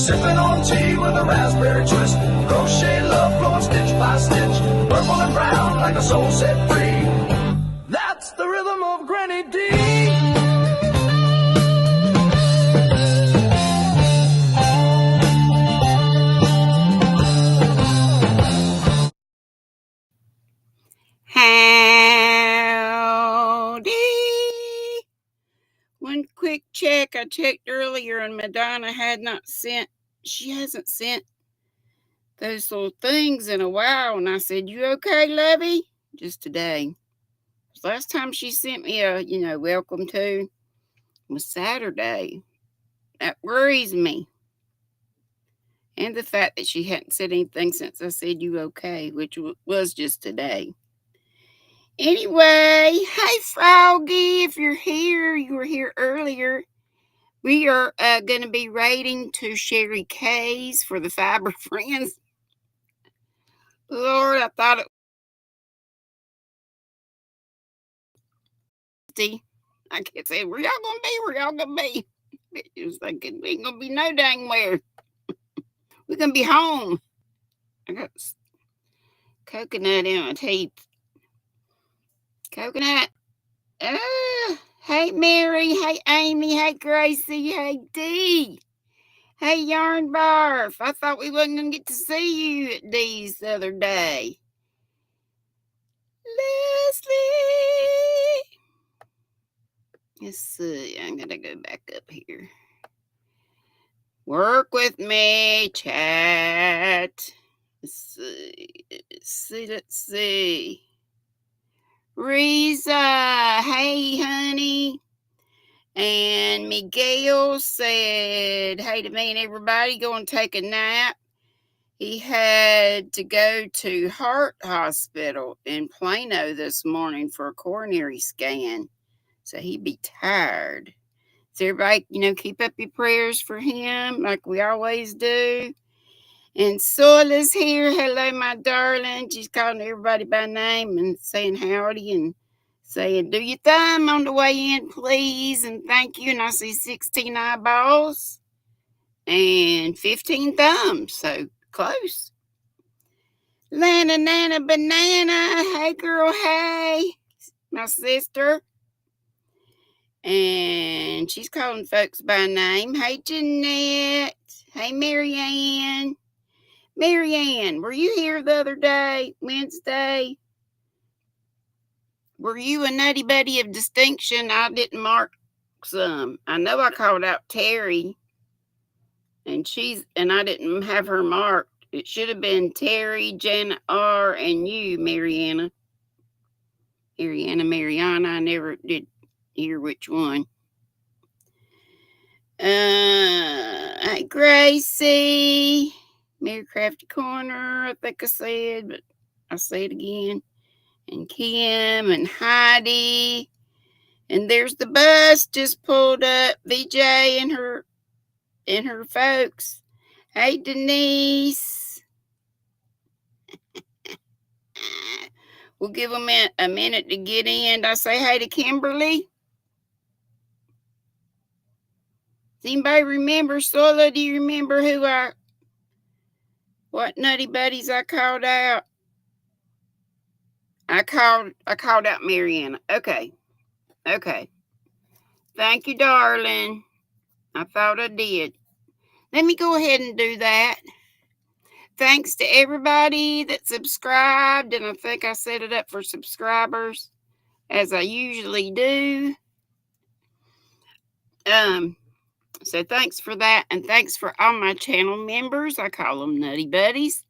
Sipping on tea with a raspberry twist. Crochet love flowing stitch by stitch. Purple and brown like a soul set free. That's the rhythm of Granny Dee. Howdy. One quick check. I checked earlier and Madonna she hasn't sent those little things in a while. And I said, you okay, lovey? Just today. Last time she sent me a, welcome to was Saturday. That worries me. And the fact that she hadn't said anything since I said you okay, which was just today. Anyway, hey Froggy, if you're here, you were here earlier. We are going to be rating to Sherry K's for the Fiber Friends. Lord, I thought it was I can't say, where y'all going to be? It was thinking, we ain't going to be no dang where. We're going to be home. I got coconut in my teeth. Coconut. Hey, Mary. Hey, Amy. Hey, Gracie. Hey, Dee. Hey, Yarn Barf. I thought we wasn't going to get to see you at Dee's the other day. Leslie. Let's see. I'm going to go back up here. Work with me, chat. Let's see. Reza, hey, honey. And Miguel said, hey to me and everybody, go and take a nap. He had to go to Heart Hospital in Plano this morning for a coronary scan. So he'd be tired. So everybody, keep up your prayers for him like we always do. And Sola's here. Hello, my darling. She's calling everybody by name and saying howdy and saying, do your thumb on the way in, please. And thank you. And I see 16 eyeballs and 15 thumbs. So close. Lana, Nana, Banana. Hey, girl. Hey. My sister. And she's calling folks by name. Hey, Jeanette. Hey, Marianne. Marianne, were you here the other day, Wednesday? Were you a nutty buddy of distinction? I didn't mark some. I know I called out Terry, and I didn't have her marked. It should have been Terry, Janet R, and you, Mariana. Mariana, I never did hear which one. Hey, Gracie. Mary Crafty Corner, I think I said, but I'll say it again. And Kim and Heidi. And there's the bus just pulled up. VJ and her folks. Hey, Denise. We'll give them a minute to get in. I say hey to Kimberly. Does anybody remember? Sola, do you remember what nutty buddies I called out? I called out Mariana. Okay. Thank you, darling. I thought I did. Let me go ahead and do that. Thanks to everybody that subscribed, and I think I set it up for subscribers, as I usually do. So thanks for that, and thanks for all my channel members. I call them Nutty Buddies.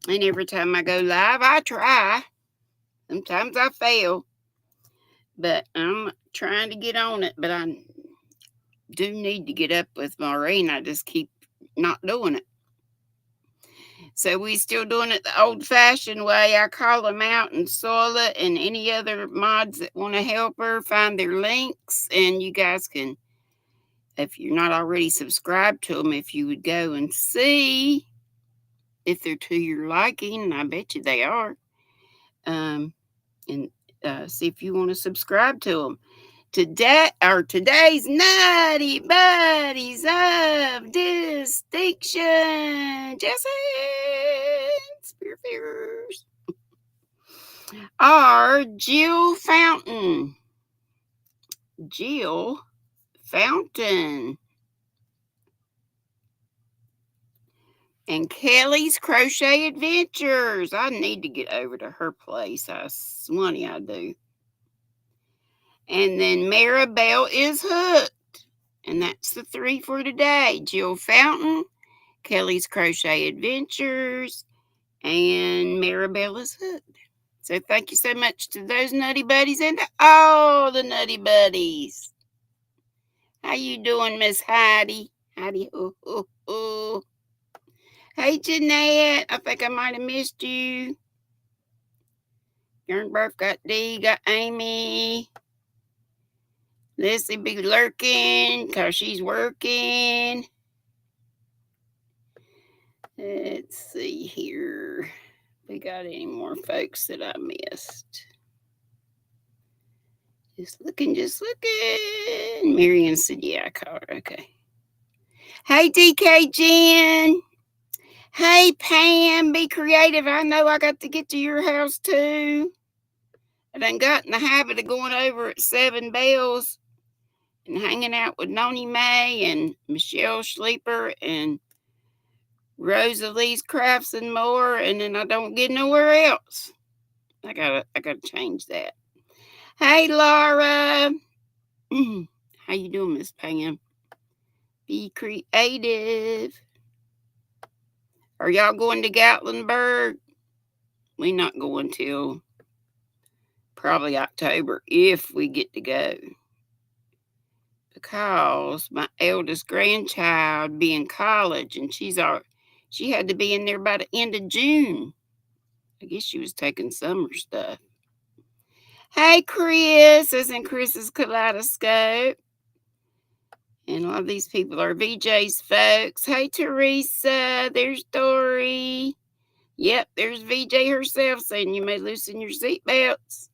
And every time I go live, I try. Sometimes I fail. But I'm trying to get on it. But I do need to get up with Maureen. I just keep not doing it. So we still doing it the old-fashioned way. I call them out, and Sola and any other mods that want to help her find their links. And you guys can, if you're not already subscribed to them, if you would go and see if they're to your liking, and I bet you they are, and see if you want to subscribe to them. Today's Nutty Buddies of Distinction. Fiction. Jason Spearfingers. Are Jill Fountain. Jill Fountain. And Kelly's Crochet Adventures. I need to get over to her place. I swanny I do. And then Maribel is hooked. And that's the 3 for today. Jill Fountain, Kelly's Crochet Adventures, and Maribel is hooked. So thank you so much to those nutty buddies and to all the nutty buddies. How you doing, Miss Heidi? Heidi, oh. Hey, Jeanette. I think I might have missed you. Yarnburf got Dee, got Amy. Leslie be lurking because she's working. Let's see here. We got any more folks that I missed? Just looking. Marion said, yeah, I caught her. Okay. Hey, DK Jen. Hey, Pam, be creative. I know I got to get to your house too. I done got in the habit of going over at 7 Bells and hanging out with Noni Mae and Michelle Sleeper and Rosalie's Crafts and more, and then I don't get nowhere else. I gotta change that. Hey, Laura. How you doing, Miss Pam? Be creative. Are y'all going to Gatlinburg? We not going till probably October if we get to go. Because my eldest grandchild be in college and she had to be in there by the end of June. I guess she was taking summer stuff. Hey, Chris, as in Chris's Kaleidoscope. And a lot of these people are VJ's folks. Hey, Teresa, there's Dory. Yep, there's VJ herself saying you may loosen your seatbelts.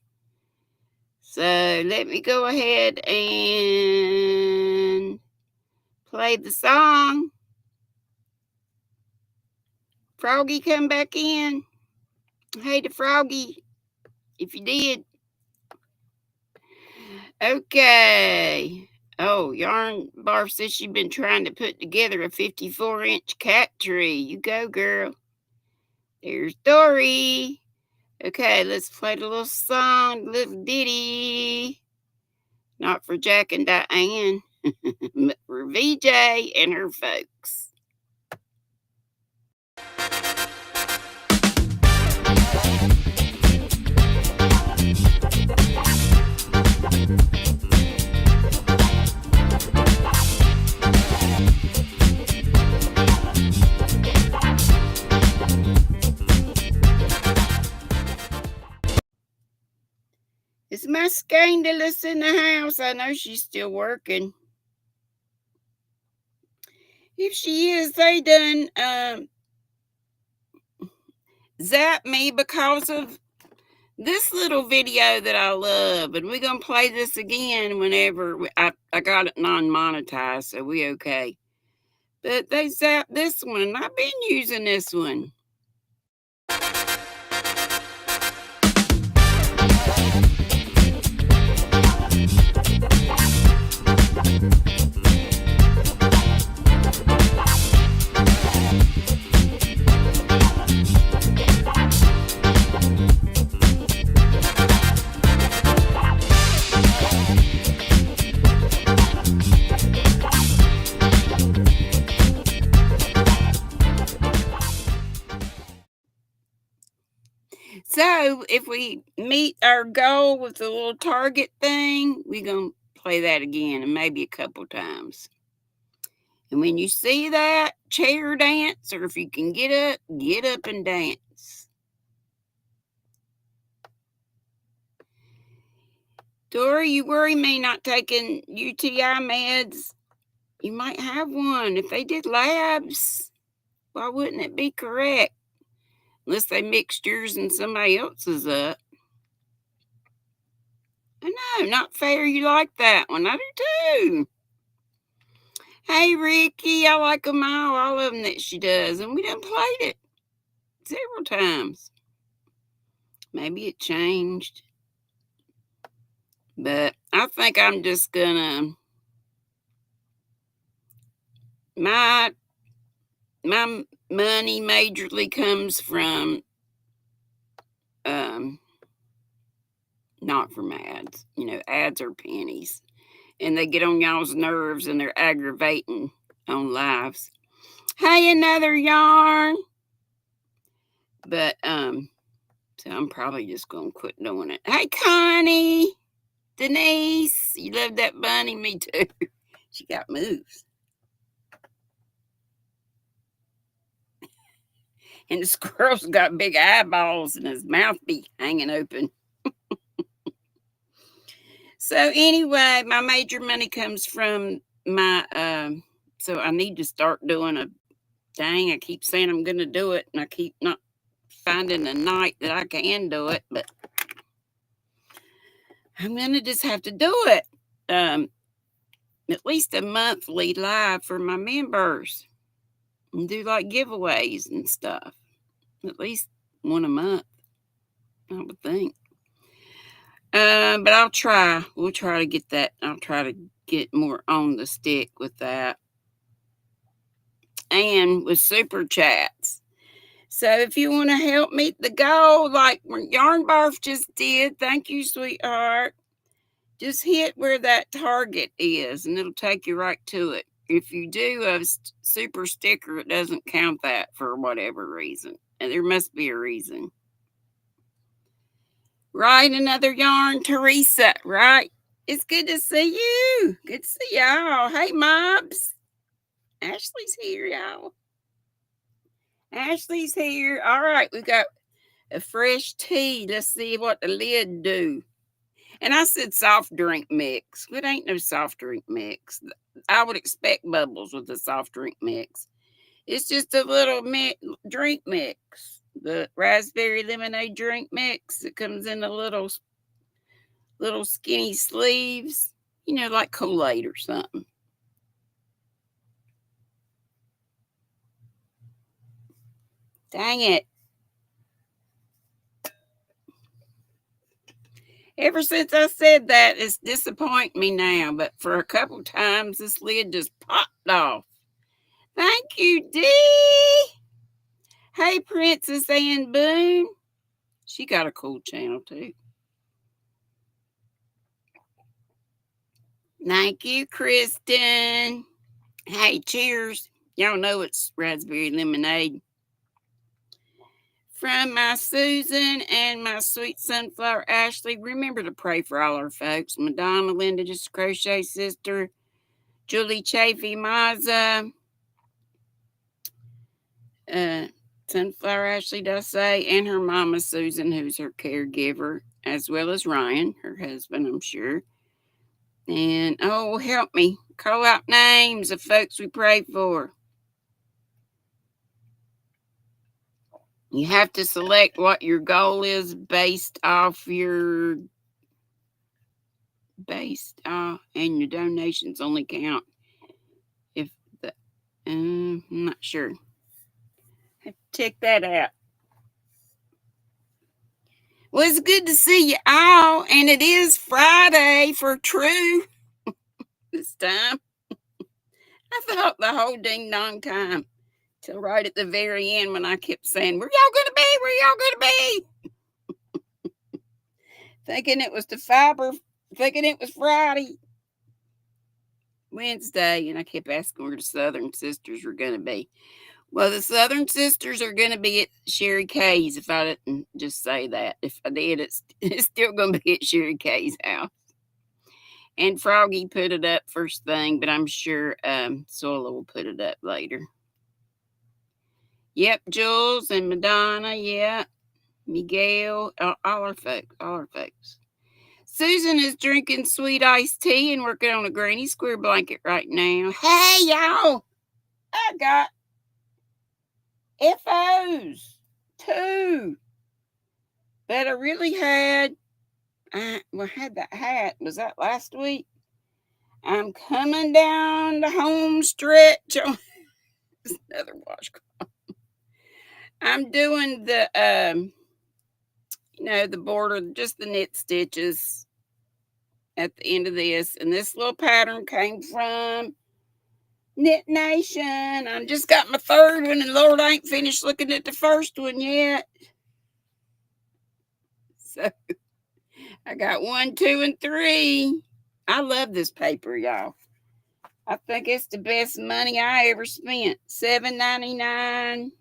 So let me go ahead and play the song. Froggy, come back in. Hey to Froggy, if you did. Okay. Oh, Yarn Barf says she's been trying to put together a 54-inch cat tree. You go, girl. There's Dory. Okay, let's play the little song, the little ditty. Not for Jack and Diane, but for VJ and her folks. Is my scandalous in the house? I know she's still working. If she is, they done zap me because of this little video that I love. And we're going to play this again whenever I got it non-monetized, so we okay. But they zapped this one. I've been using this one. So if we meet our goal with the little target thing, we're going to play that again and maybe a couple times. And when you see that, chair dance, or if you can get up and dance. Dory, you worry me not taking UTI meds. You might have one. If they did labs, why wouldn't it be correct? Unless they mixed yours and somebody else's up. I know, not fair you like that one. I do too. Hey, Ricky, I like them all of them that she does. And we done played it several times. Maybe it changed. But I think I'm just gonna... My money majorly comes from... not from ads. Ads are pennies. And they get on y'all's nerves and they're aggravating on lives. Hey, another yarn. But so I'm probably just gonna quit doing it. Hey, Connie, Denise, you love that bunny? Me too. She got moves. And the squirrel's got big eyeballs and his mouth be hanging open. So anyway, my major money comes from my so I need to start doing a... Dang, I keep saying I'm gonna do it, and I keep not finding a night that I can do it, but I'm gonna just have to do it. At least a monthly live for my members and do like giveaways and stuff. At least one a month, I would think. But I'll try. We'll try to get that. I'll try to get more on the stick with that. And with super chats. So if you want to help meet the goal, like Yarn Barf just did, thank you, sweetheart. Just hit where that target is, and it'll take you right to it. If you do a super sticker, it doesn't count that for whatever reason. And there must be a reason. Right, another yarn, Teresa, right? It's good to see you. Good to see y'all. Hey, mobs. Ashley's here, y'all. Ashley's here. All right, we got a fresh tea. Let's see what the lid do. And I said soft drink mix. It ain't no soft drink mix. I would expect bubbles with a soft drink mix. It's just a little drink mix. The raspberry lemonade drink mix. It comes in a little skinny sleeves. Like Kool-Aid or something. Dang it. Ever since I said that, it's disappointing me now. But for a couple times, this lid just popped off. Thank you, Dee. Hey, Princess Ann Boone. She got a cool channel, too. Thank you, Kristen. Hey, cheers. Y'all know it's raspberry lemonade. From my Susan and my sweet sunflower Ashley, remember to pray for all our folks. Madonna, Linda, just a crochet sister, Julie Chafee, Maza, Sunflower Ashley, does say, and her mama Susan, who's her caregiver, as well as Ryan, her husband, I'm sure. And oh, help me call out names of folks we pray for. You have to select what your goal is based off, and your donations only count if I'm not sure. Have to check that out. Well, it's good to see you all, and it is Friday for true this time. I thought the whole ding dong time till right at the very end when I kept saying, "Where y'all gonna be? Where y'all gonna be?" Thinking it was thinking it was Wednesday, and I kept asking where the Southern Sisters were gonna be. Well, the Southern Sisters are going to be at Sherry Kay's. If I didn't just say that. If I did, it's still going to be at Sherry Kay's house. And Froggy put it up first thing, but I'm sure Sola will put it up later. Yep, Jules and Madonna, yeah. Miguel, all our folks. Susan is drinking sweet iced tea and working on a granny square blanket right now. Hey, y'all! I got FOs, 2. But I really had that hat. Was that last week? I'm coming down the home stretch on another washcloth. I'm doing the the border, just the knit stitches at the end of this, and this little pattern came from Knit Nation. I just got my third one, and Lord, I ain't finished looking at the first one yet. So I got 1, 2, and 3. I love this paper, y'all. I think it's the best money I ever spent. $7.99.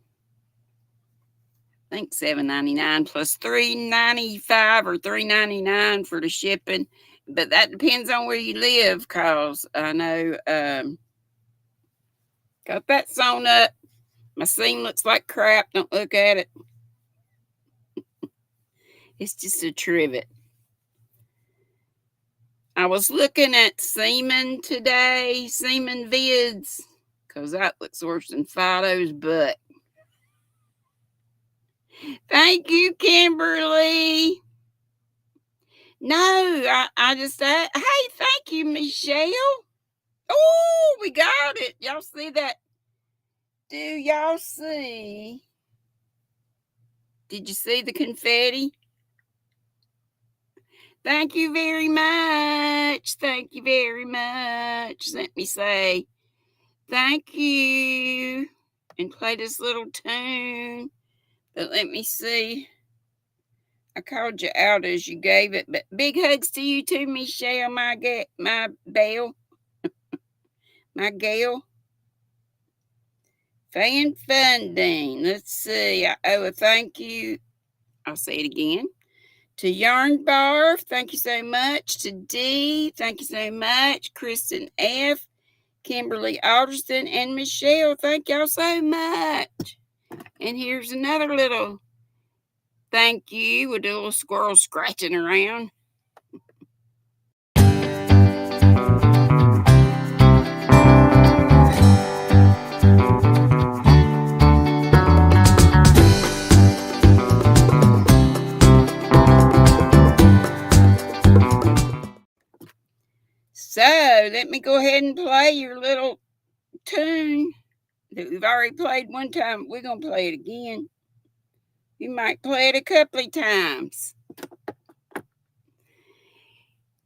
I think $7.99 plus $3.95 or $3.99 for the shipping. But that depends on where you live, cause I know got that sewn up. My seam looks like crap. Don't look at it. It's just a trivet. I was looking at seaming today, seaming vids, because that looks worse than Fido's butt. Thank you, Kimberly. No, I just said, hey, thank you, Michelle. Oh, we got it. Y'all see that? Do y'all see? Did you see the confetti? Thank you very much. Thank you very much. Let me say thank you and play this little tune. But let me see. I called you out as you gave it, but big hugs to you too, Michelle, my belle, my gal. Fan funding. Let's see. I owe a thank you. I'll say it again. To Yarn Bar, thank you so much. To Dee, thank you so much. Kristen F., Kimberly Alderston, and Michelle, thank y'all so much. And here's another little thank you with a little squirrel scratching around. So let me go ahead and play your little tune that we've already played one time. We're going to play it again. You might play it a couple of times.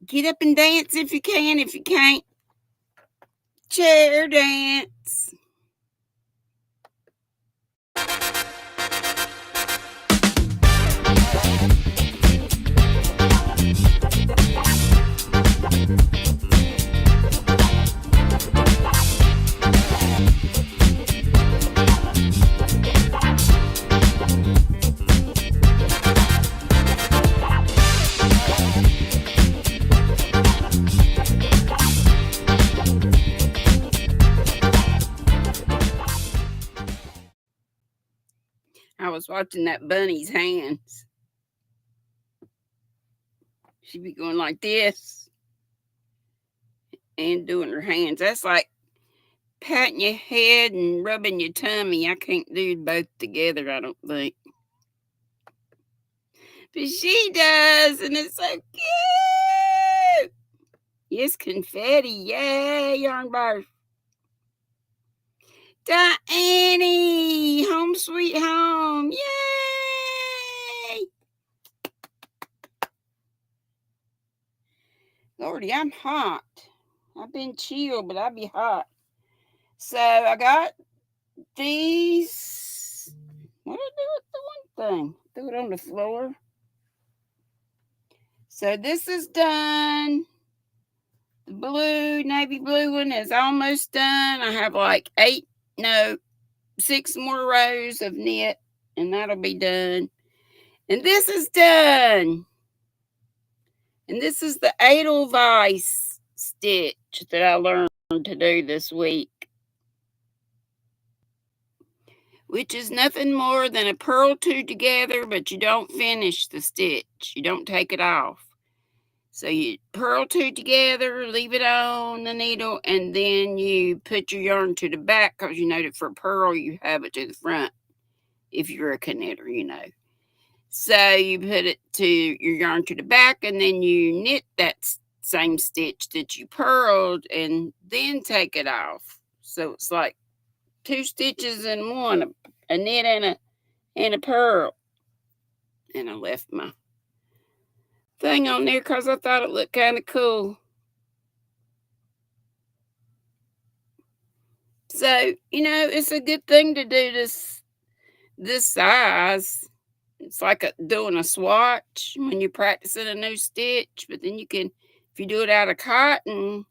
Get up and dance if you can. If you can't, chair dance. I was watching that bunny's hands. She'd be going like this and doing her hands. That's like patting your head and rubbing your tummy. I can't do both together, I don't think. But she does, and it's so cute. Yes, confetti. Yay, Yarn Bar. Diane, home sweet home. Yay. Lordy, I'm hot. I've been chilled, but I'll be hot. So I got these. What did I do with the one thing? Threw it on the floor. So this is done. The blue, navy blue one is almost done. I have like 6 more rows of knit, and that'll be done. And this is done. And this is the Edelweiss stitch that I learned to do this week, which is nothing more than a purl 2 together, but you don't finish the stitch. You don't take it off. So you purl 2 together, leave it on the needle, and then you put your yarn to the back, because you know that for purl, you have it to the front if you're a knitter, you know. So you put it to your yarn to the back, and then you knit that same stitch that you purled and then take it off. So it's like 2 stitches in one, a knit and a purl. And I left my thing on there because I thought it looked kind of cool. So, it's a good thing to do this size. It's like doing a swatch when you're practicing a new stitch, but then you can, if you do it out of cotton,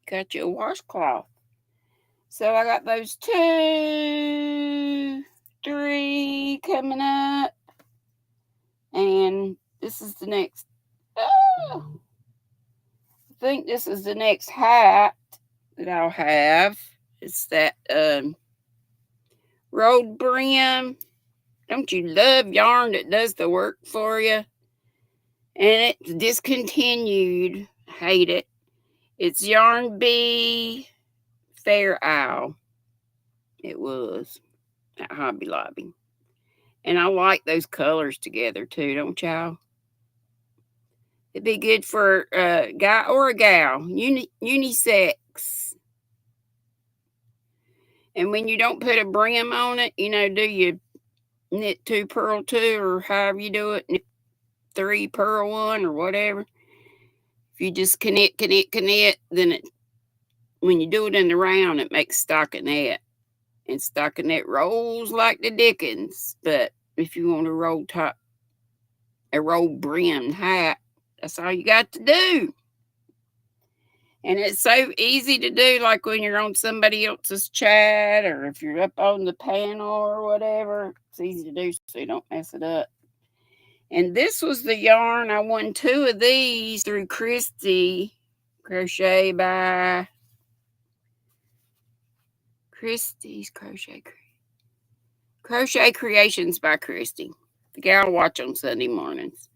got you a washcloth. So I got those 2, 3 coming up, and this is the next. Oh, I think this is the next hat that I'll have. It's that rolled brim. Don't you love yarn that does the work for you? And it's discontinued. Hate it. It's Yarn Bee Fair Owl. It was at Hobby Lobby. And I like those colors together too, don't y'all? It'd be good for a guy or a gal. Unisex. And when you don't put a brim on it, do you knit 2, purl 2, or however you do it, knit 3, purl 1, or whatever. If you just knit, then when you do it in the round, it makes stockinette. And stockinette rolls like the dickens. But if you want a roll brimmed hat, that's all you got to do. And it's so easy to do, like when you're on somebody else's chat, or if you're up on the panel or whatever. It's easy to do so you don't mess it up. And this was the yarn. I won 2 of these through Christy. Crochet by Christy's Crochet Creations by Christy. The gal I watch on Sunday mornings.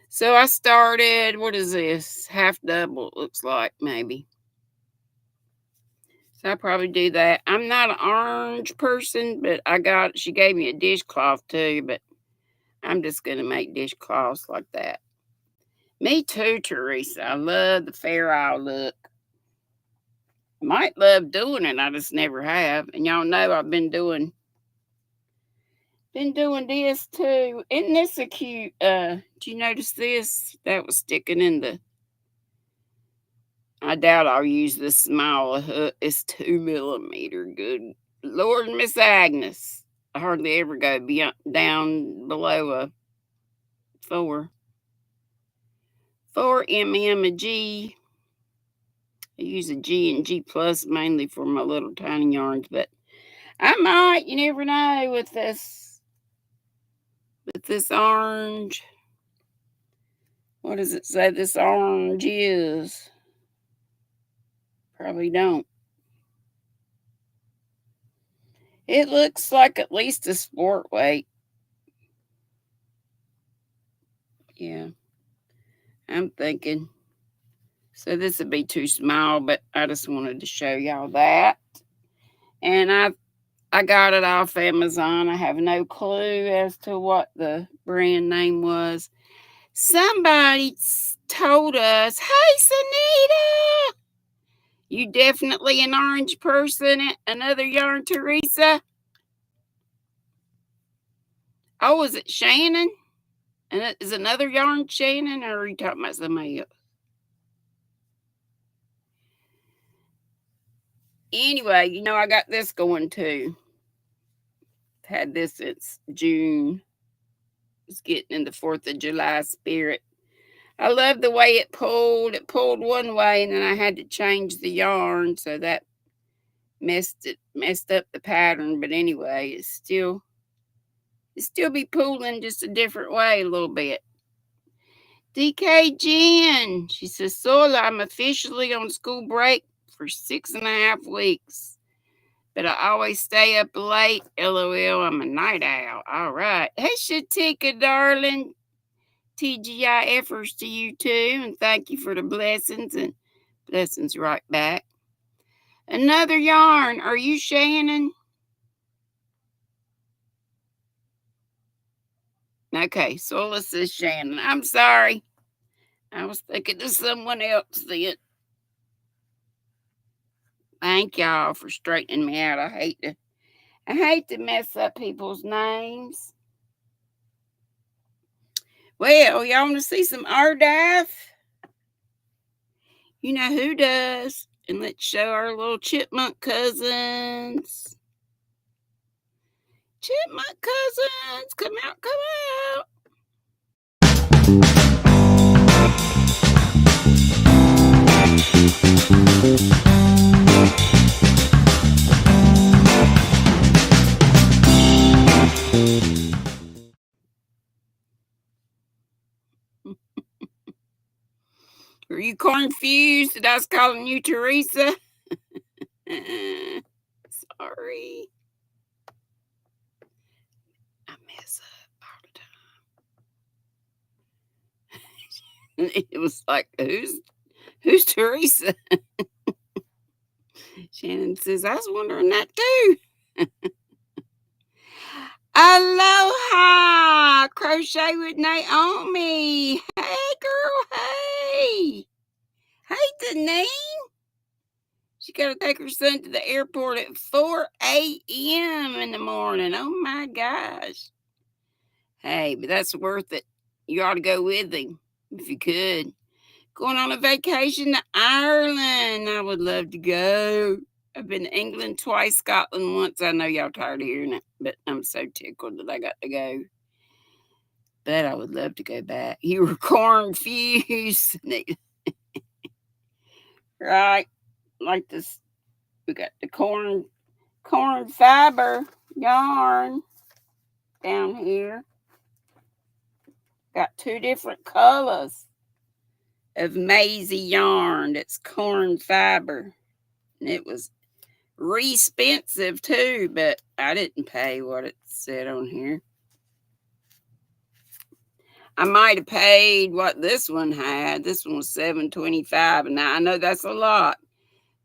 So I started, what is this? Half double, it looks like, maybe. So I'll probably do that. I'm not an orange person, but she gave me a dishcloth too, but I'm just going to make dishcloths like that. Me too, Teresa. I love the Fair Isle look. I might love doing it. I just never have. And y'all know I've been doing this too. Isn't this a cute? Do you notice this? That was sticking in the. I doubt I'll use this smaller hook. It's 2 millimeter. Good Lord, Miss Agnes. I hardly ever go down below a 4 mm a G. I use a G and G plus mainly for my little tiny yarns, but I might. You never know with this orange. What does it say this orange is? Probably don't. It looks like at least a sport weight. Yeah. I'm thinking. So this would be too small, but I just wanted to show y'all that. And I got it off Amazon. I have no clue as to what the brand name was. Somebody told us, hey, Sunita, you definitely an orange person. Another yarn, Teresa. Oh, is it Shannon? And is another yarn Shannon, or are you talking about somebody else? Anyway, I got this going too. Had this since June. It's getting in the 4th of July spirit. I love the way it pulled. It pulled one way, and then I had to change the yarn, so that messed up the pattern. But anyway, it still be pulling just a different way a little bit. DK Jen, she says, Sola, I'm officially on school break for 6.5 weeks, but I always stay up late. LOL, I'm a night owl. All right. Hey, Shatika, darling. TGI efforts to you too, and thank you for the blessings, and blessings right back. Another yarn. Are you Shannon? Okay, Sola says Shannon. I'm sorry. I was thinking of someone else then. Thank y'all for straightening me out. I hate to mess up people's names. Well, y'all want to see some Ardive? You know who does. And let's show our little chipmunk cousins. Chipmunk cousins, come out, come out. Were you confused that I was calling you Teresa? Sorry. I mess up all the time. It was like, who's Teresa? Shannon says, I was wondering that too. Aloha! Crochet with Naomi. Hey, girl, hey. Hey, Denise. She got to take her son to the airport at 4 a.m. in the morning. Oh, my gosh. Hey, but that's worth it. You ought to go with him if you could. Going on a vacation to Ireland. I would love to go. I've been to England twice, Scotland once. I know y'all tired of hearing it, but I'm so tickled that I got to go. But I would love to go back. You were confused. Right? Like this. We got the corn fiber yarn down here. Got two different colors of Maisie yarn. It's corn fiber. And it was expensive too, but I didn't pay what it said on here. I might have paid what this one had. This one was $7.25, and now I know that's a lot,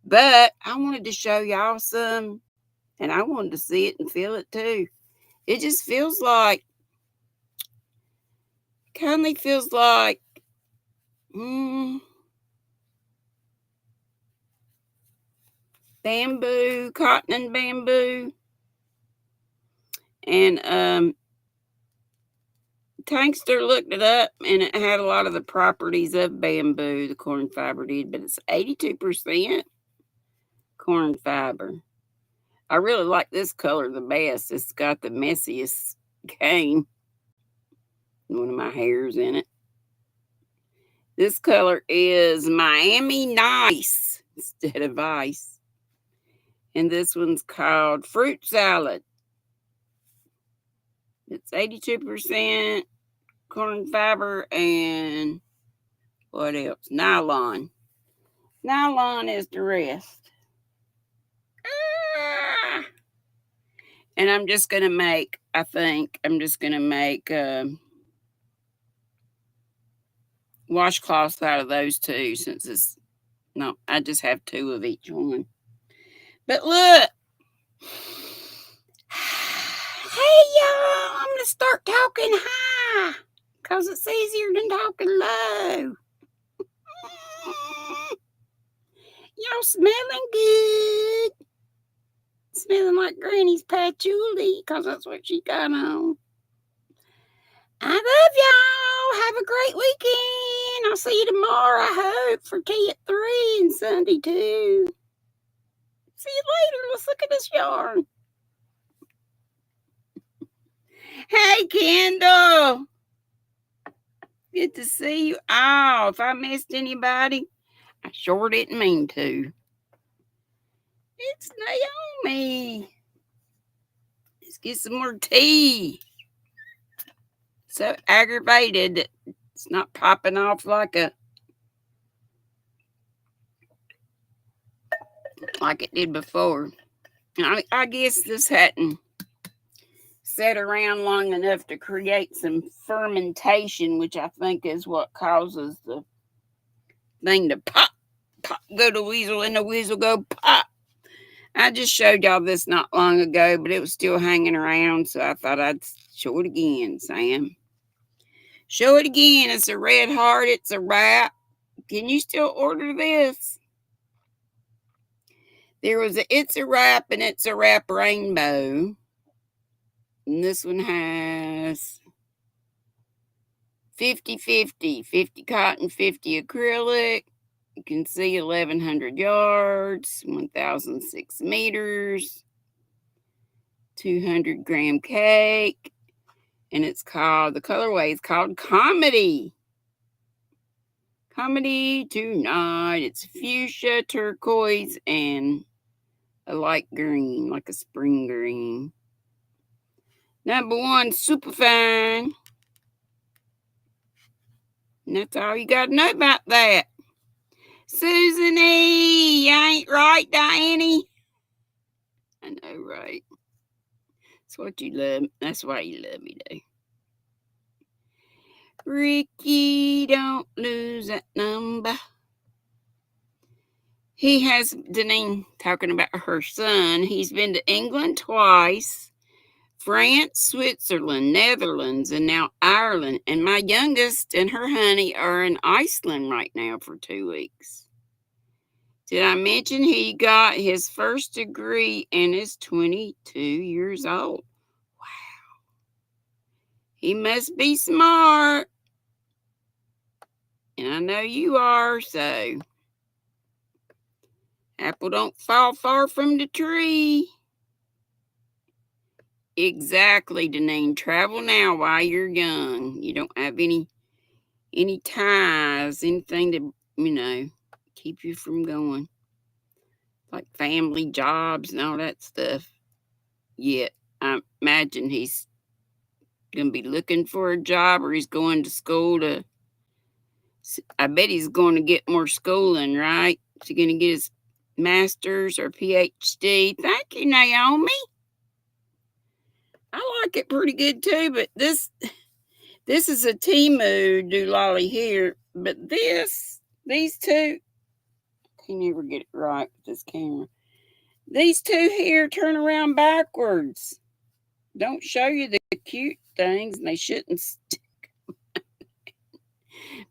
but I wanted to show y'all some, and I wanted to see it and feel it too. It just feels like, kind of feels like, bamboo, cotton and bamboo. And Tankster looked it up, and it had a lot of the properties of bamboo, the corn fiber did, but it's 82% corn fiber. I really like this color the best. It's got the messiest cane. One of my hairs in it. This color is Miami Nice instead of ice. And this one's called Fruit Salad. It's 82% corn fiber and what else? Nylon. Nylon is the rest. And I'm just going to make, washcloths out of those two, since it's, no, I just have two of each one. But look. Hey, y'all, I'm going to start talking high because it's easier than talking low. Y'all smelling good. Smelling like Granny's patchouli because that's what she got on. I love y'all. Have a great weekend. I'll see you tomorrow, I hope, for tea at 3 and Sunday too. See you later. Let's look at this yarn. Hey, Kendall. Good to see you all. If I missed anybody, I sure didn't mean to. It's Naomi. Let's get some more tea. So aggravated that it's not popping off like it did before. I guess this hadn't sat around long enough to create some fermentation, which I think is what causes the thing to pop, go to weasel, and the weasel go pop. I just showed y'all this not long ago, but it was still hanging around, so I thought I'd show it again, Sam. Show it again. It's a red heart. It's a wrap. Can you still order this? There was a It's a Wrap and It's a Wrap rainbow. And this one has 50-50. 50 cotton, 50 acrylic. You can see 1,100 yards, 1,006 meters, 200-gram cake. And it's called, the colorway is called Comedy. Comedy Tonight. It's fuchsia, turquoise, and a light green, like a spring green. Number 1, super fine. And that's all you got to know about that. Susan E., you ain't right, Diane? I know, right? That's what you love. That's why you love me, though. Ricky, don't lose that number. He has, Deneen talking about her son. He's been to England twice, France, Switzerland, Netherlands, and now Ireland. And my youngest and her honey are in Iceland right now for 2 weeks. Did I mention he got his first degree and is 22 years old? Wow. He must be smart. And I know you are, so apple don't fall far from the tree. Exactly, Deneen. Travel now while you're young. You don't have any ties, anything to, keep you from going. Like family, jobs, and all that stuff. Yet, I imagine he's going to be looking for a job, or he's going to school to, I bet he's going to get more schooling, right? Is he going to get his master's or PhD? Thank you, Naomi. I like it pretty good too, but this is a Temu doolally here. But these two, I can never get it right with this camera. These two here turn around backwards. Don't show you the cute things, and they shouldn't stick.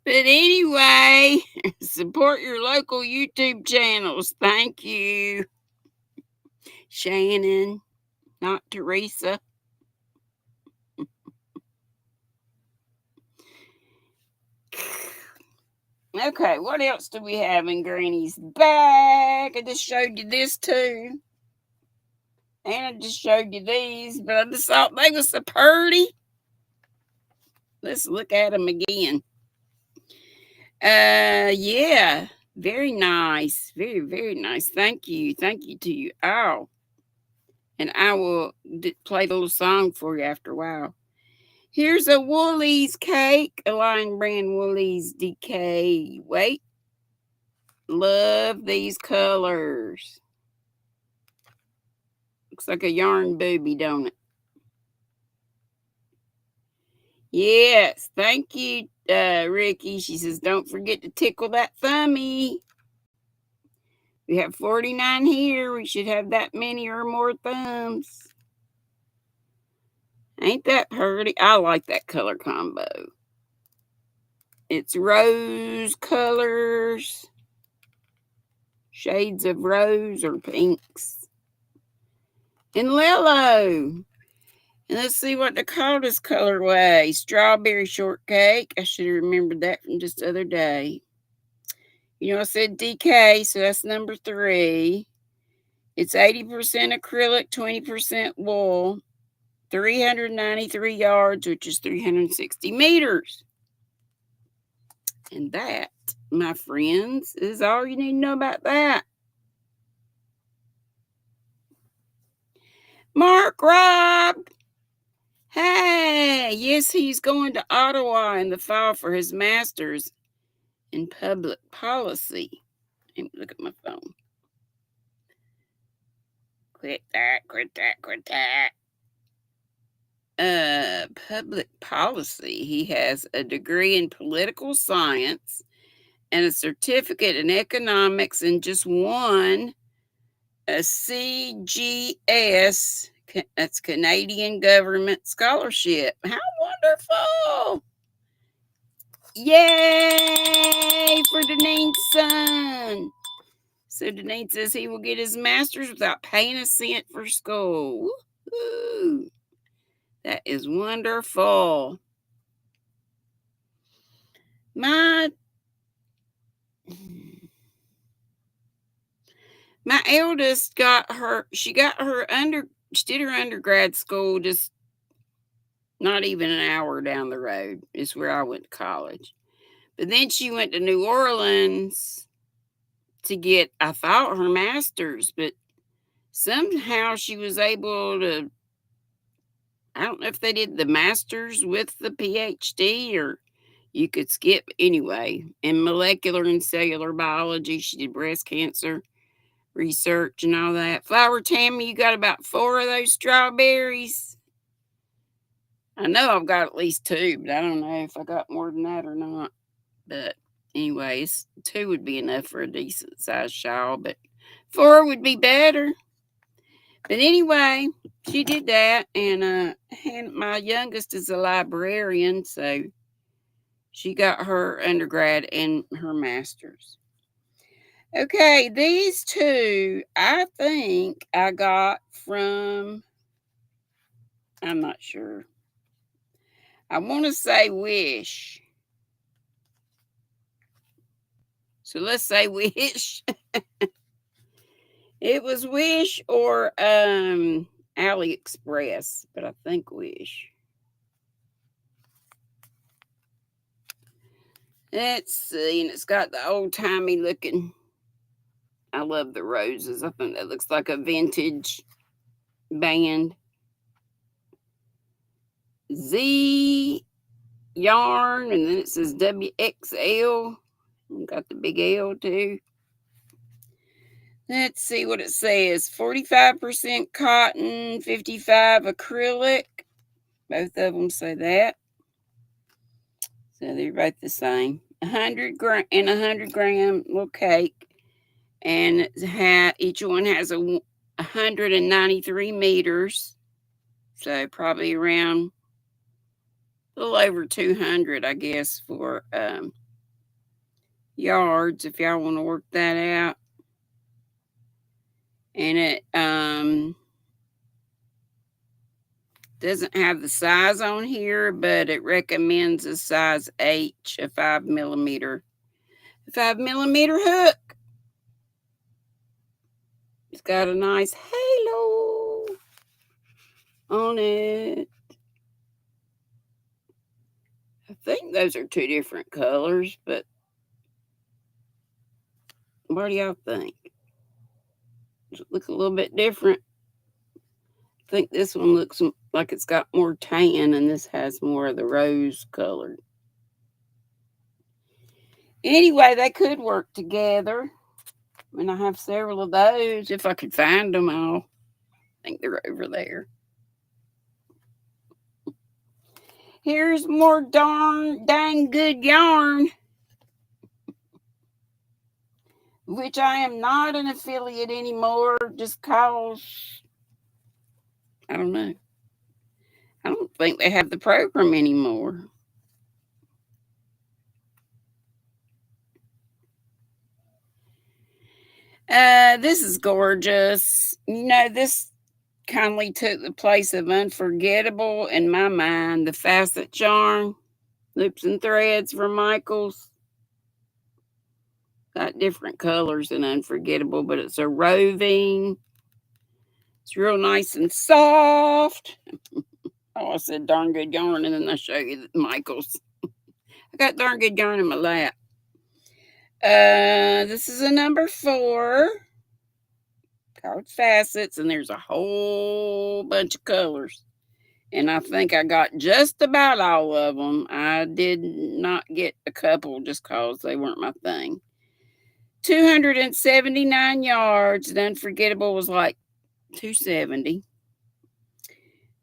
But anyway, support your local YouTube channels. Thank you. Shannon, not Teresa. Okay, what else do we have in Granny's bag? I just showed you this too. And I just showed you these, but I just thought they were so pretty. Let's look at them again. Yeah, very nice. Very, very nice. Thank you. Thank you to you all. And I will play the little song for you after a while. Here's a Woolies cake, a Lion Brand Woolies DK. Wait. Love these colors. Looks like a yarn booby, don't it? Yes, thank you, Ricky. She says, don't forget to tickle that thummy. We have 49 here. We should have that many or more thumbs. Ain't that pretty? I like that color combo. It's rose colors, shades of rose or pinks, and Lilo. And let's see what they call this colorway. Strawberry shortcake. I should have remembered that from just the other day. I said DK, so that's number 3. It's 80% acrylic, 20% wool, 393 yards, which is 360 meters. And that, my friends, is all you need to know about that. Mark Robb. Hey, yes, he's going to Ottawa in the fall for his master's in public policy. Let me look at my phone. Quit that. Public policy. He has a degree in political science and a certificate in economics, and just won a CGS, that's Canadian Government Scholarship. How wonderful! Yay for Deneen's son. So Deneen says he will get his master's without paying a cent for school. Woo-hoo. That is wonderful. My eldest she did her undergrad school just not even an hour down the road is where I went to college. But then she went to New Orleans to get, I thought, her master's, but somehow she was able to, I don't know if they did the master's with the PhD or you could skip anyway. In molecular and cellular biology, she did breast cancer research and all that. Flower Tammy, you got about 4 of those strawberries. I know I've got at least 2, but I don't know if I got more than that or not. But anyways, 2 would be enough for a decent sized shawl, but 4 would be better. But anyway, she did that, and my youngest is a librarian, so she got her undergrad and her master's. Okay, these 2, I think I got from, I'm not sure. I want to say Wish. So let's say Wish. It was Wish or AliExpress, but I think Wish. Let's see, and it's got the old-timey looking. I love the roses. I think that looks like a vintage band. Z yarn, and then it says WXL. Got the big L too. Let's see what it says. 45% cotton, 55 acrylic. Both of them say that. So they're both the same. 100 gram little cake. And each one has 193 meters. So probably around a little over 200, I guess, for yards, if y'all want to work that out. And it doesn't have the size on here, but it recommends a size H, a 5 millimeter hook. It's got a nice halo on it. I think those are 2 different colors, but what do y'all think? Does it look a little bit different? I think this one looks like it's got more tan and this has more of the rose color. Anyway, they could work together. And I have several of those. If I could find them all. I think they're over there. Here's more dang good yarn. Which I am not an affiliate anymore. Just cause, I don't know. I don't think they have the program anymore. This is gorgeous. You know, this kindly took the place of Unforgettable in my mind. The facet yarn, loops and threads from Michaels. Got different colors in Unforgettable, but it's a roving. It's real nice and soft. Oh, I said darn good yarn, and then I show you Michaels. I got darn good yarn in my lap. This is a number 4. Called Facets, and there's a whole bunch of colors. And I think I got just about all of them. I did not get a couple just because they weren't my thing. 279 yards. The Unforgettable was like 270.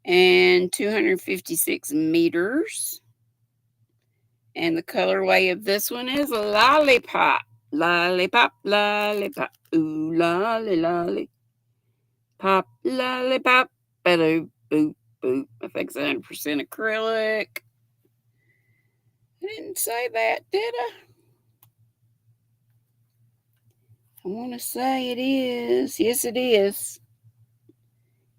And 256 meters. And the colorway of this one is Lollipop. Lollipop, lollipop. Ooh, lolly, lolly. Pop, lollipop. Ba-doo, boop, boop. I think it's 100% acrylic. I didn't say that, did I? I want to say it is. Yes, it is.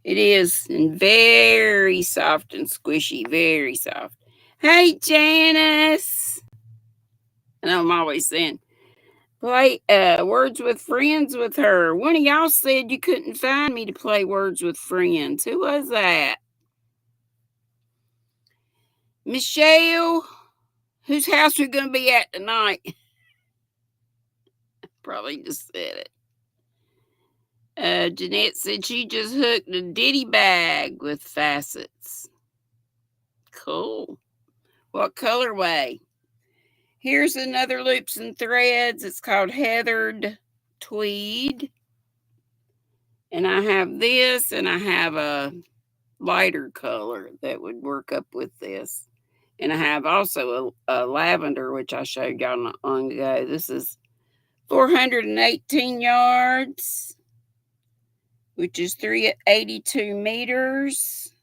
It is. And very soft and squishy. Very soft. Hey, Janice. I know I'm always saying, play Words with Friends with her. One of y'all said you couldn't find me to play Words with Friends. Who was that? Michelle? Whose house we going to be at tonight? Probably just said it. Jeanette said she just hooked a ditty bag with facets. Cool. What colorway? Here's another Loops and Threads. It's called Heathered Tweed. And I have this, and I have a lighter color that would work up with this. And I have also a lavender, which I showed y'all not long ago. This is 418 yards, which is 382 meters.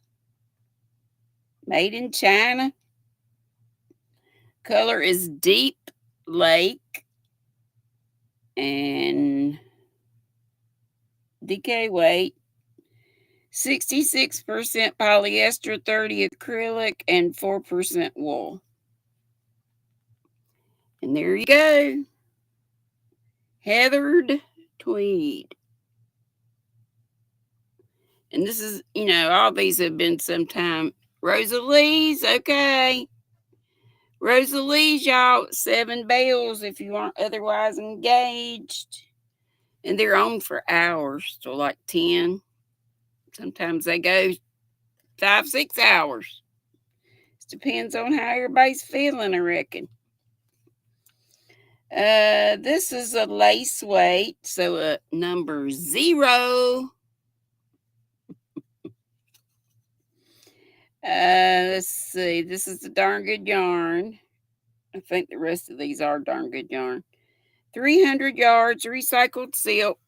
Made in China. Color is Deep Lake and DK weight 66% polyester, 30 acrylic, and 4% wool. And there you go. Heathered Tweed. And this is, all these have been sometime. Rosalie's, okay. Rosalie's, y'all, 7 bells if you aren't otherwise engaged. And they're on for hours, till like 10. Sometimes they go 5, 6 hours. It depends on how everybody's feeling, I reckon. This is a lace weight, so number 0. Let's see. This is a darn good yarn. I think the rest of these are darn good yarn. 300 yards recycled silk.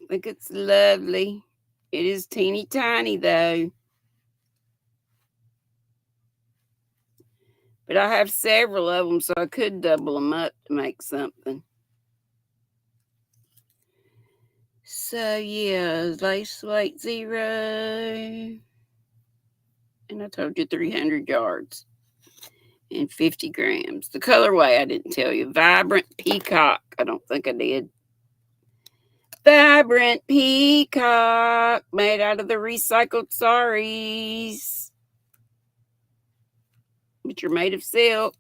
I think it's lovely. It is teeny tiny though. But I have several of them, so I could double them up to make something. So yeah, lace weight 0. And I told you 300 yards and 50 grams. The colorway I didn't tell you. Vibrant Peacock. I don't think I did. Vibrant Peacock, made out of the recycled saris, which are made of silk.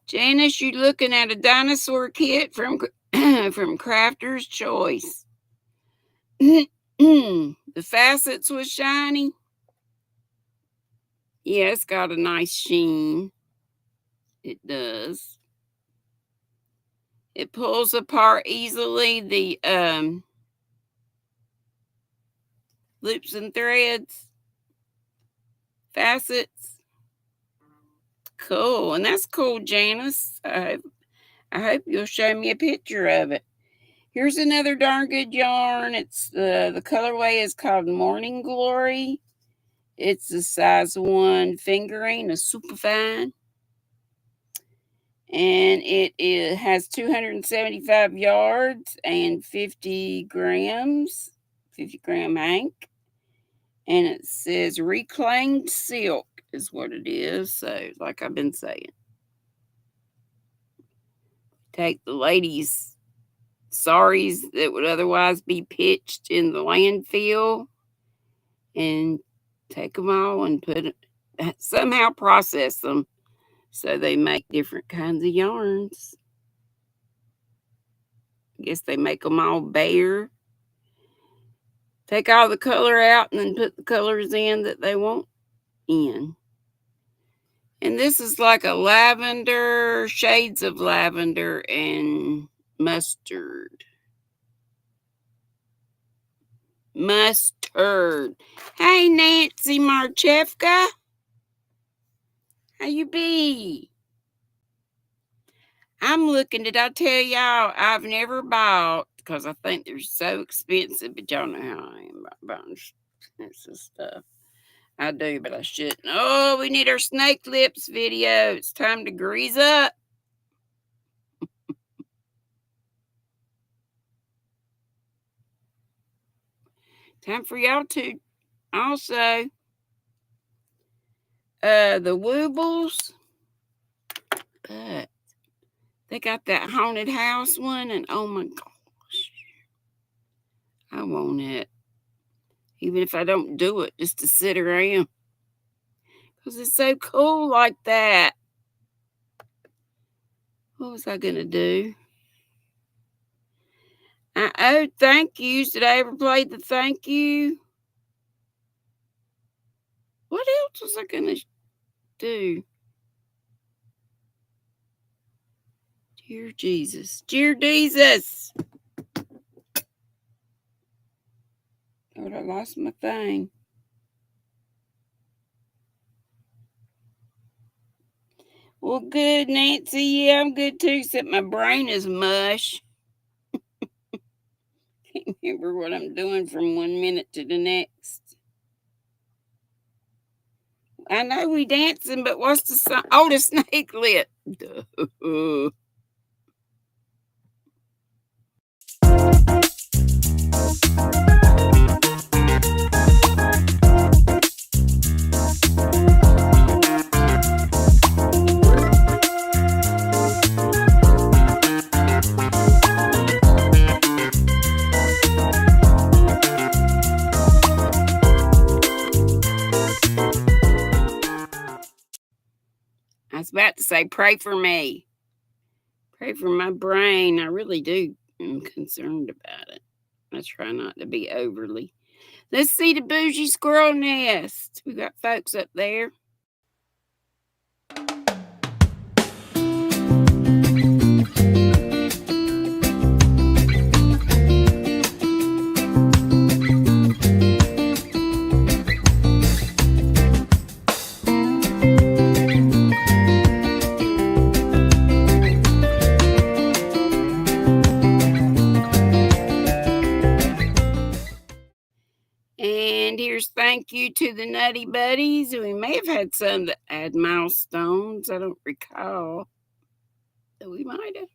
Janice, you looking at a dinosaur kit from from Crafter's Choice. The facets was shiny. Yeah, it's got a nice sheen. It does. It pulls apart easily. The loops and threads, facets. Cool. And that's cool, Janice. I hope you'll show me a picture of it. Here's another darn good yarn. It's the colorway is called Morning Glory. It's a size 1 fingering, a super fine. And it has 275 yards and 50 grams, 50 gram hank. And it says reclaimed silk is what it is. So, like I've been saying, take the ladies' saris that would otherwise be pitched in the landfill and take them all and somehow process them so they make different kinds of yarns. I guess they make them all bare. Take all the color out and then put the colors in that they want in. And this is like a lavender, shades of lavender and mustard. Mustard. Hey, Nancy Marchevka. How you be? I'm looking. Did I tell y'all I've never bought, because I think they're so expensive, but y'all know how I am about buying expensive stuff. I do, but I shouldn't. Oh, we need our snake lips video. It's time to grease up. Time for y'all to also the Woobles. But they got that haunted house one, and oh my gosh, I want it. Even if I don't do it, just to sit around. Because it's so cool like that. What was I going to do? I owed thank yous. Did I ever play the thank you? What else was I going to do? Dear Jesus. Dear Jesus. Lord, I lost my thing. Well, good, Nancy. Yeah, I'm good too, except my brain is mush. Can't remember what I'm doing from 1 minute to the next. I know we dancing, but what's the song? Oh, the snake lip. Duh. I was about to say, pray for me. Pray for my brain. I really do. I'm concerned about it. I try not to be overly. Let's see the bougie squirrel nest. We got folks up there. And here's thank you to the Nutty Buddies. We may have had some that had milestones. I don't recall. So we might have.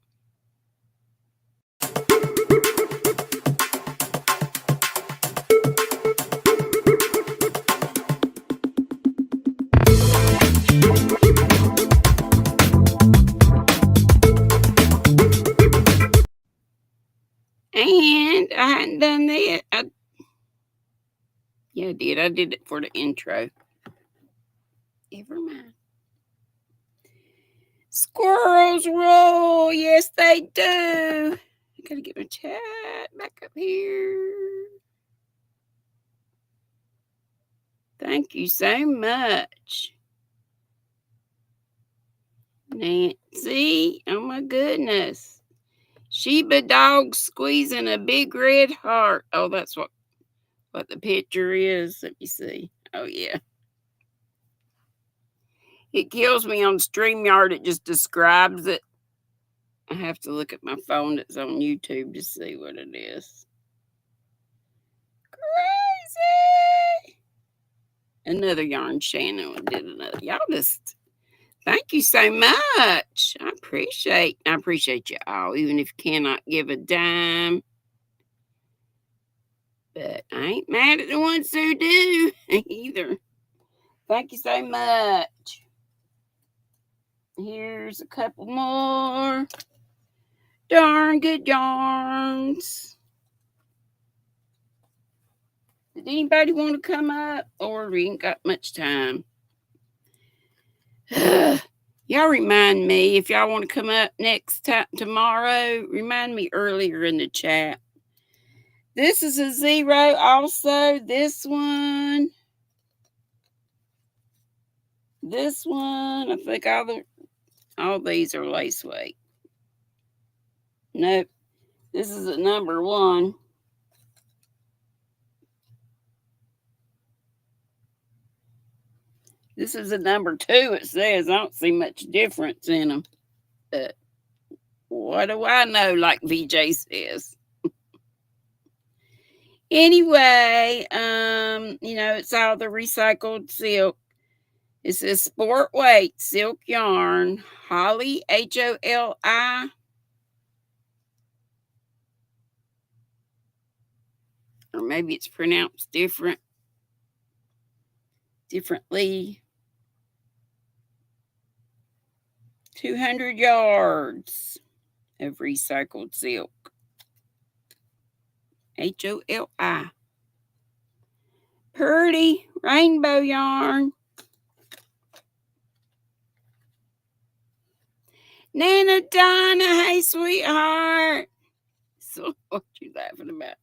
And I hadn't done that. Yeah, I did. I did it for the intro. Never mind. Squirrels roll. Yes, they do. I gotta get my chat back up here. Thank you so much. Nancy. Oh my goodness. Sheba dog squeezing a big red heart. Oh, that's what the picture is. Let me see. Oh, yeah. It kills me on StreamYard. It just describes it. I have to look at my phone that's on YouTube to see what it is. Crazy. Another yarn Shannon did another. Y'all just thank you so much. I appreciate you all, even if you cannot give a dime. But I ain't mad at the ones who do either. Thank you so much. Here's a couple more darn good yarns. Did anybody want to come up, or we ain't got much time? Y'all remind me if y'all want to come up next time tomorrow. Remind me earlier in the chat. This is a 0 also. This one. I think all these are lace weight. Nope. This is a number 1. This is a number 2, it says. I don't see much difference in them. But what do I know, like VJ says? Anyway, it's all the recycled silk. It says sport weight silk yarn, Holly, Holi. Or maybe it's pronounced differently. 200 yards of recycled silk. Holi. Pretty rainbow yarn. Nana Donna, hey sweetheart. So what you laughing about?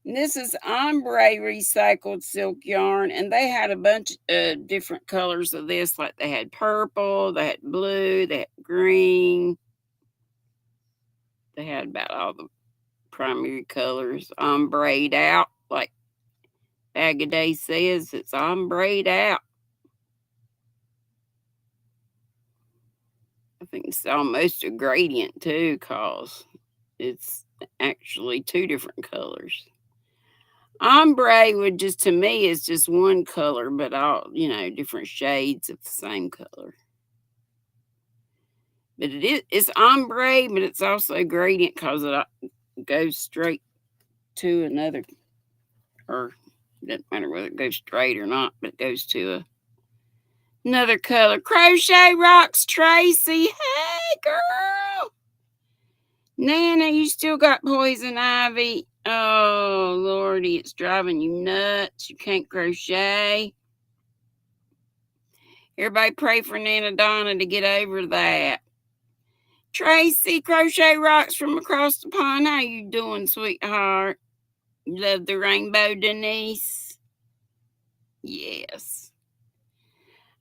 And this is ombre recycled silk yarn, and they had a bunch of different colors of this. Like they had purple, they had blue, they had green. They had about all the primary colors ombre'd out, like Bag of Day says. It's ombre'd out. I think it's almost a gradient too, cause it's actually two different colors. Ombre would just, to me, is just one color, but all, different shades of the same color. But it's ombre, but it's also gradient because it goes straight to another, or it doesn't matter whether it goes straight or not, but it goes to another color. Crochet Rocks Tracy. Hey, girl. Nana, you still got poison ivy. Oh, Lordy, it's driving you nuts. You can't crochet. Everybody pray for Nana Donna to get over that. Tracy, Crochet Rocks from across the pond. How you doing, sweetheart? You love the rainbow, Denise? Yes.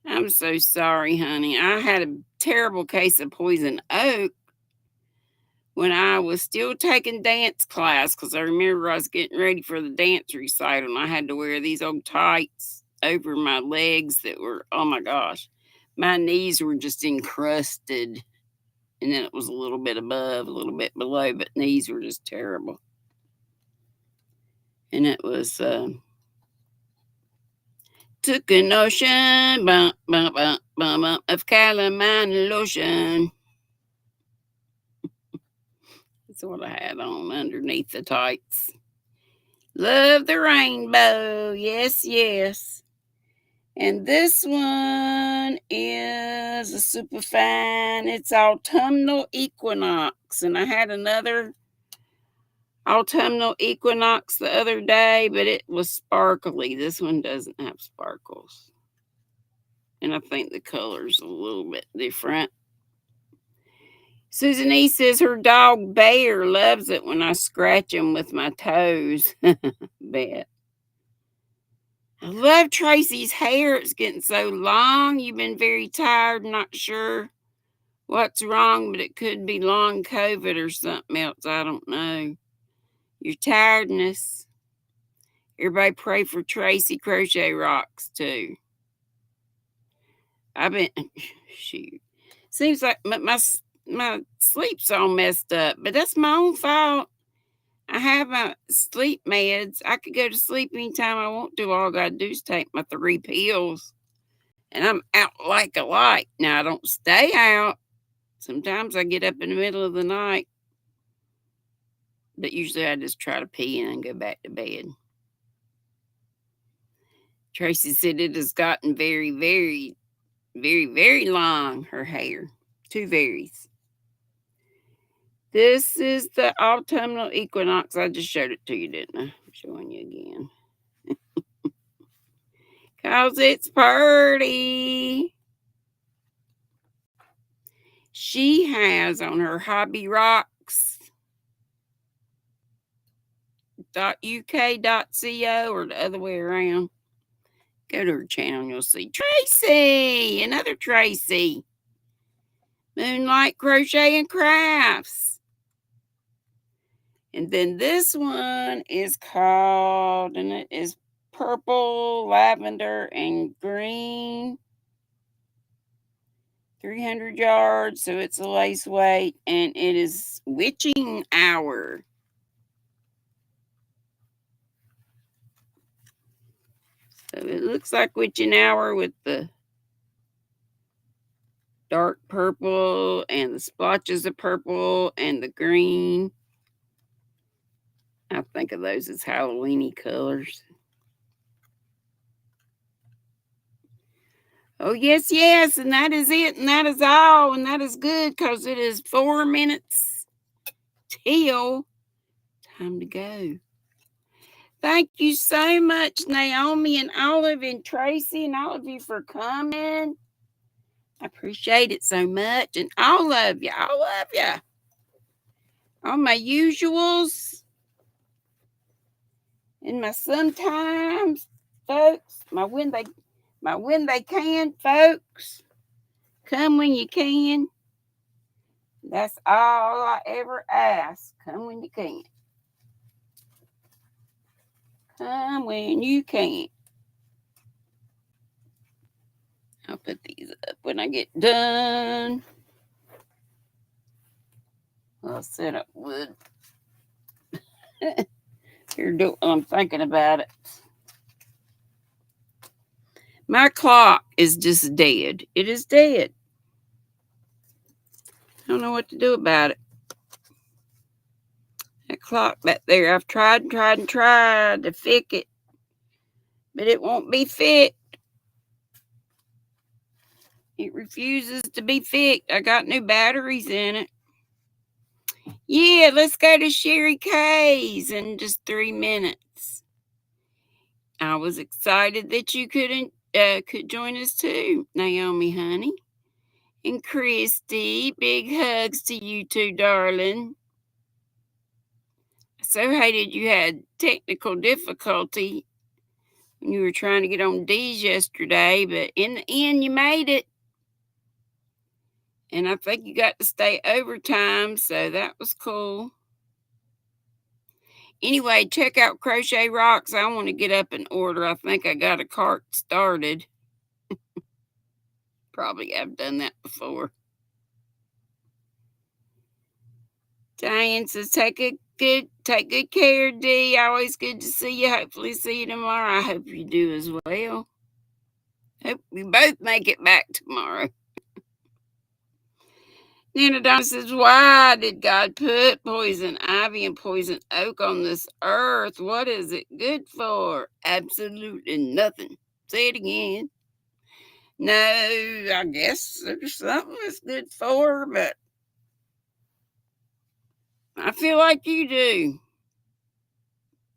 I'm so sorry, honey. I had a terrible case of poison oak when I was still taking dance class, because I remember I was getting ready for the dance recital and I had to wear these old tights over my legs that were, oh my gosh, my knees were just encrusted. And then it was a little bit above, a little bit below, but knees were just terrible. And it was, took an ocean, bump, bump, bump, bump, bump, of calamine lotion. That's what I had on underneath the tights. Love the rainbow. Yes, yes. And this one is a super fine. It's autumnal equinox. And I had another autumnal equinox the other day, but it was sparkly. This one doesn't have sparkles. And I think the color's a little bit different. Susan E. says her dog Bear loves it when I scratch him with my toes. Bet. I love Tracy's hair. It's getting so long. You've been very tired, not sure what's wrong, but it could be long COVID or something else. I don't know. Your tiredness. Everybody pray for Tracy Crochet Rocks too. I've been, shoot. Seems like my sleep's all messed up, but that's my own fault. I have my sleep meds. I could go to sleep anytime I want to. All I gotta do is take my 3 pills, and I'm out like a light. Now I don't stay out. Sometimes I get up in the middle of the night, but usually I just try to pee and then go back to bed. Tracy said it has gotten very, very, very, very long, her hair. 2 varies. This is the autumnal equinox. I just showed it to you, didn't I? I'm showing you again. Because it's pretty. She has on her Hobby Rocks .uk.co or the other way around. Go to her channel and you'll see Tracy, another Tracy. Moonlight Crochet and Crafts. And then this one is called, and it is purple, lavender, and green. 300 yards, so it's a lace weight, and it is Witching Hour. So it looks like witching hour with the dark purple and the splotches of purple and the green. I think of those as Halloween-y colors. Oh, yes, yes, and that is it, and that is all, and that is good, because it is 4 minutes till time to go. Thank you so much, Naomi and Olive and Tracy and all of you for coming. I appreciate it so much, and all of you, all my usuals, and my sometimes folks, my when they can folks. Come when you can. That's all I ever ask. Come when you can. Come when you can. I'll put these up when I get done. I'll set up wood. I'm thinking about it. My clock is just dead. It is dead. I don't know what to do about it. That clock back there, I've tried to fix it, but it won't be fixed. It refuses to be fixed. I got new batteries in it. Yeah, let's go to Sherry K's in just 3 minutes. I was excited that you could join us too, Naomi, honey. And Christy, big hugs to you too, darling. I so hated you had technical difficulty when you were trying to get on Dee's yesterday, but in the end, you made it. And I think you got to stay overtime, so that was cool. Anyway, check out Crochet Rocks. I want to get up and order. I think I got a cart started. Probably have done that before. Diane says, take good care, Dee. Always good to see you. Hopefully see you tomorrow. I hope you do as well. Hope we both make it back tomorrow. Nana Donna says, why did God put poison ivy and poison oak on this earth? What is it good for? Absolutely nothing. Say it again. No, I guess there's something it's good for, but I feel like you do.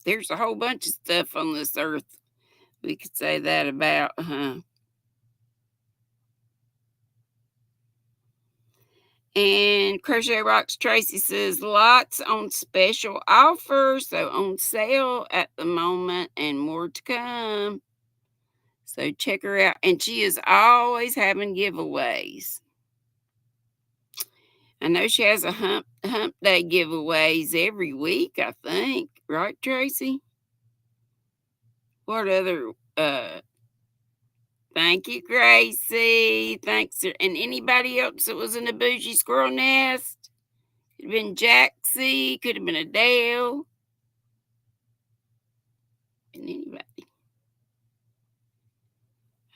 There's a whole bunch of stuff on this earth we could say that about, huh? And Crochet Rocks Tracy says, lots on special offer, so on sale at the moment and more to come. So check her out. And she is always having giveaways. I know she has a hump day giveaways every week, I think. Right, Tracy? What other thank you, Gracie. Thanks. And anybody else that was in the bougie squirrel nest? Could have been Jaxie. Could have been Adele. And anybody.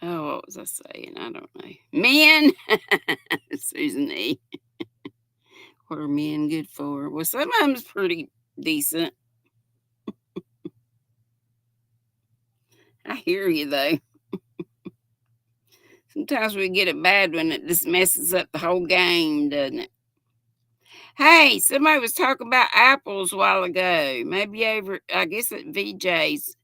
Oh, what was I saying? I don't know. Men. Susan E. What are men good for? Well, some of them's pretty decent. I hear you, though. Sometimes we get a bad one that just messes up the whole game, doesn't it? Hey, somebody was talking about apples a while ago. Maybe over, I guess, at VJ's.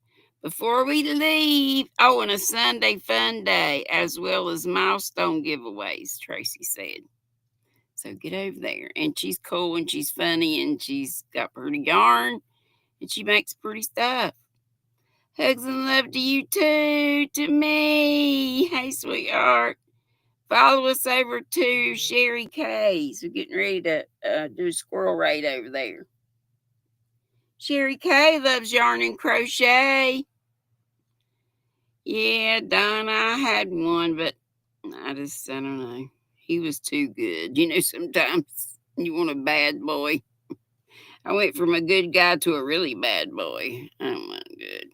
Before we leave, oh, and a Sunday fun day, as well as milestone giveaways, Tracy said. So get over there. And she's cool and she's funny and she's got pretty yarn and she makes pretty stuff. Hugs and love to you too, to me. Hey, sweetheart. Follow us over to Sherry K's. We're getting ready to do a squirrel raid over there. Sherry K loves yarn and crochet. Yeah, Donna, I had one, but I don't know. He was too good. You know, sometimes you want a bad boy. I went from a good guy to a really bad boy. I don't want good.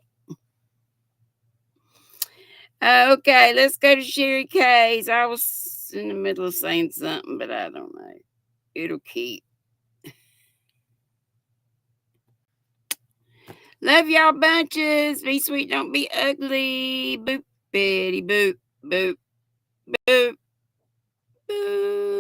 Okay, let's go to Sherry K's. I was in the middle of saying something, but I don't know. It'll keep. Love y'all bunches. Be sweet, don't be ugly. Boop, bitty, boop, boop, boop, boop.